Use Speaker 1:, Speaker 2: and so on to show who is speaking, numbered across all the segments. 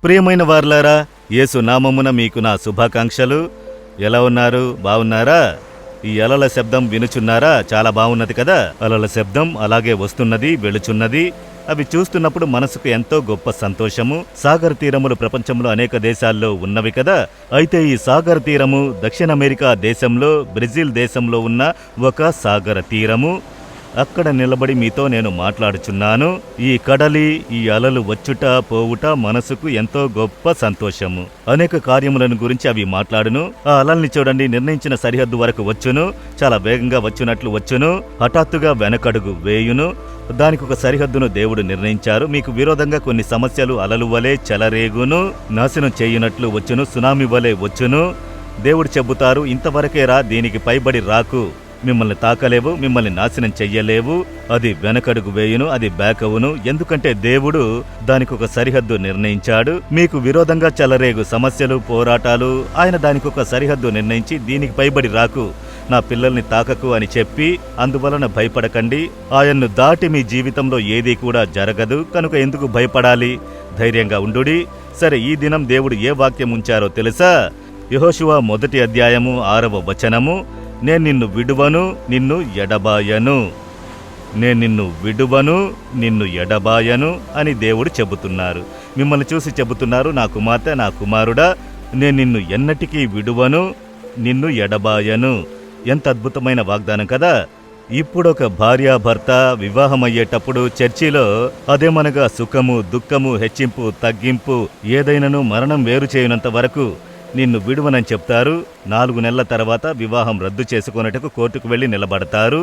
Speaker 1: ప్రియమైన వారలారా, యేసు నామమున మీకు నా శుభాకాంక్షలు. ఎలా ఉన్నారు? బాగున్నారా? ఈ అలల శబ్దం వినుచున్నారా? చాలా బాగున్నది కదా. అలల శబ్దం అలాగే వస్తున్నది, వెళుచున్నది. అవి చూస్తున్నప్పుడు మనసుకు ఎంతో గొప్ప సంతోషము. సాగర్ తీరములు ప్రపంచంలో అనేక దేశాల్లో ఉన్నవి కదా. అయితే ఈ సాగర్ తీరము దక్షిణ అమెరికా దేశంలో, బ్రెజిల్ దేశంలో ఉన్న ఒక సాగర తీరము. అక్కడ నిలబడి మీతో నేను మాట్లాడుచున్నాను. ఈ కడలి, ఈ అలలు వచ్చుట పోవుట మనసుకు ఎంతో గొప్ప సంతోషము. అనేక కార్యములను గురించి అవి మాట్లాడును. ఆ అలల్ని చూడండి, నిర్ణయించిన సరిహద్దు వరకు వచ్చును, చాలా వేగంగా వచ్చునట్లు వచ్చును, హఠాత్తుగా వెనకడుగు వేయును. దానికి ఒక సరిహద్దును దేవుడు నిర్ణయించారు. మీకు విరోధంగా కొన్ని సమస్యలు అలలు వలె చెలరేగును, నాశనం చేయునట్లు వచ్చును, సునామీ వలె వచ్చును. దేవుడు చెబుతారు, ఇంతవరకేరా, దీనికి పైబడి రాకు. మిమ్మల్ని తాకలేవు, మిమ్మల్ని నాశనం చెయ్యలేవు. అది వెనకడుగు వేయును, అది బ్యాక్ అవును. ఎందుకంటే దేవుడు దానికి ఒక సరిహద్దు నిర్ణయించాడు. మీకు విరోధంగా చెలరేగు సమస్యలు, పోరాటాలు, ఆయన దానికి ఒక సరిహద్దు నిర్ణయించి దీనికి పైబడి రాకు, నా పిల్లల్ని తాకకు అని చెప్పి, అందువలన భయపడకండి. ఆయన్ను దాటి మీ జీవితంలో ఏదీ కూడా జరగదు. కనుక ఎందుకు భయపడాలి? ధైర్యంగా ఉండుడి. సరే, ఈ దినం దేవుడు ఏ వాక్యం ఉంచారో తెలుసా? యెహోషువ 1వ అధ్యాయము 6వ వచనము. నేను నిన్ను విడువను, నిన్ను ఎడబాయను. నేను నిన్ను విడువను, నిన్ను ఎడబాయను అని దేవుడు చెబుతున్నారు. మిమ్మల్ని చూసి చెబుతున్నారు, నా కుమార్తె, నా కుమారుడా, నేను నిన్ను ఎన్నటికీ విడువను, నిన్ను ఎడబాయను. ఎంత అద్భుతమైన వాగ్దానం కదా. ఇప్పుడొక భార్యాభర్త వివాహమయ్యేటప్పుడు చర్చిలో అదేమనగా సుఖము, దుఃఖము, హెచ్చింపు, తగ్గింపు, ఏదైనాను మరణం వేరు చేయనంత వరకు నిన్ను విడువనని చెప్తారు. 4 నెలల తర్వాత వివాహం రద్దు చేసుకున్నట్టుకు కోర్టుకు వెళ్లి నిలబడతారు.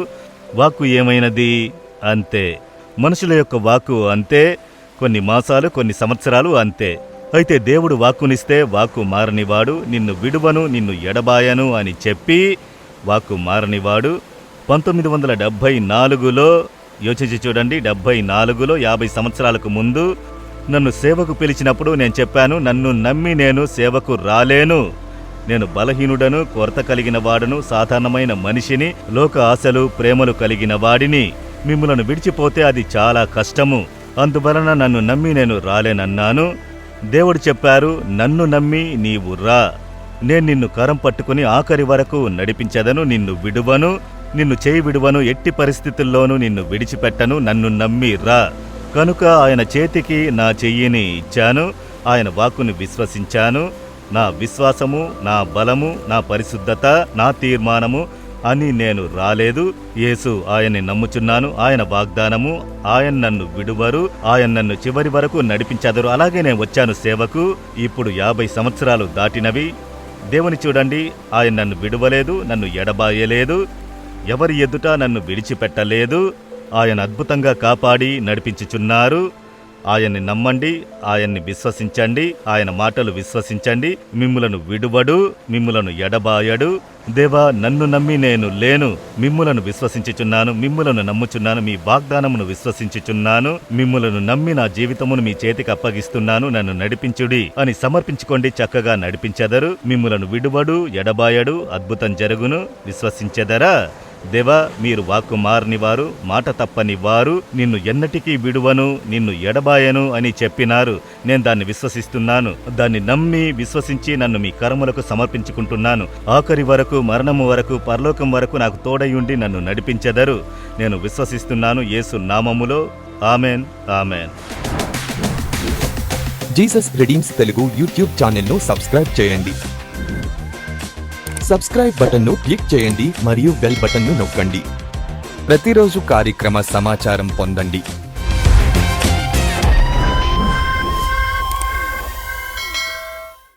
Speaker 1: వాక్కు ఏమైనది? అంతే. మనుషుల యొక్క వాక్కు అంతే. కొన్ని మాసాలు, కొన్ని సంవత్సరాలు అంతే. అయితే దేవుడు వాక్కునిస్తే వాక్కు మారనివాడు. నిన్ను విడువను, నిన్ను ఎడబాయను అని చెప్పి వాక్కు మారనివాడు. 1974లో యోచించి చూడండి, 74లో 50 సంవత్సరాలకు ముందు నన్ను సేవకు పిలిచినప్పుడు నేను చెప్పాను, నన్ను నమ్మి నేను సేవకు రాలేను. నేను బలహీనుడను, కొరత కలిగిన వాడను, సాధారణమైన మనిషిని, లోక ఆశలు, ప్రేమలు కలిగిన వాడిని. మిమ్ములను విడిచిపోతే అది చాలా కష్టము. అందువలన నన్ను నమ్మి నేను రాలేనన్నాను. దేవుడు చెప్పారు, నన్ను నమ్మి నీవు రా. నేను నిన్ను కరం పట్టుకుని ఆఖరి వరకు నడిపించదను, నిన్ను విడువను, నిన్ను చేయి విడువను, ఎట్టి పరిస్థితుల్లోనూ నిన్ను విడిచిపెట్టను. నన్ను నమ్మి రా. కనుక ఆయన చేతికి నా చెయ్యిని ఇచ్చాను. ఆయన వాక్కుని విశ్వసించాను. నా విశ్వాసము, నా బలము, నా పరిశుద్ధత, నా తీర్మానము అని నేను రాలేదు. యేసు ఆయన్ని నమ్ముచున్నాను. ఆయన వాగ్దానము, ఆయన నన్ను విడువరు, ఆయన నన్ను చివరి వరకు నడిపించెదరు. అలాగే నేను వచ్చాను సేవకు. ఇప్పుడు 50 సంవత్సరాలు దాటినవి. దేవుని చూడండి, ఆయన నన్ను విడువలేదు, నన్ను ఎడబాయలేదు, ఎవరి ఎదుట నన్ను విడిచిపెట్టలేదు. ఆయన అద్భుతంగా కాపాడి నడిపించుచున్నారు. ఆయన్ని నమ్మండి, ఆయన్ని విశ్వసించండి, ఆయన మాటలు విశ్వసించండి. మిమ్ములను విడువడు, మిమ్ములను ఎడబాయడు. దేవా, నన్ను నమ్మి నేను లేను, మిమ్ములను విశ్వసించుచున్నాను, మిమ్ములను నమ్ముచున్నాను, మీ వాగ్దానమును విశ్వసించుచున్నాను, మిమ్ములను నమ్మి నా జీవితమును మీ చేతికి అప్పగిస్తున్నాను, నన్ను నడిపించుడి అని సమర్పించుకోండి. చక్కగా నడిపించెదరు. మిమ్ములను విడువడు, ఎడబాయడు, అద్భుతం జరుగును. విశ్వసించెదరా? దేవా, మీరు వాక్కు మారనివారు, మాట తప్పని వారు, నిన్ను ఎన్నటికీ విడువను, నిన్ను ఎడబాయను అని చెప్పినారు. నేను దాన్ని విశ్వసిస్తున్నాను. దాన్ని నమ్మి విశ్వసించి నన్ను మీ కరములకు సమర్పించుకుంటున్నాను. ఆఖరి వరకు, మరణము వరకు, పరలోకం వరకు నాకు తోడయుండి నన్ను నడిపించెదరు. నేను విశ్వసిస్తున్నాను యేసు నామములో. Amen, amen.
Speaker 2: Jesus redeems Telugu YouTube ఛానల్ను సబ్స్క్రైబ్ చేయండి. సబ్స్క్రైబ్ బటన్ను క్లిక్ చేయండి మరియు బెల్ బటన్ను నొక్కండి. ప్రతిరోజు కార్యక్రమ సమాచారం పొందండి.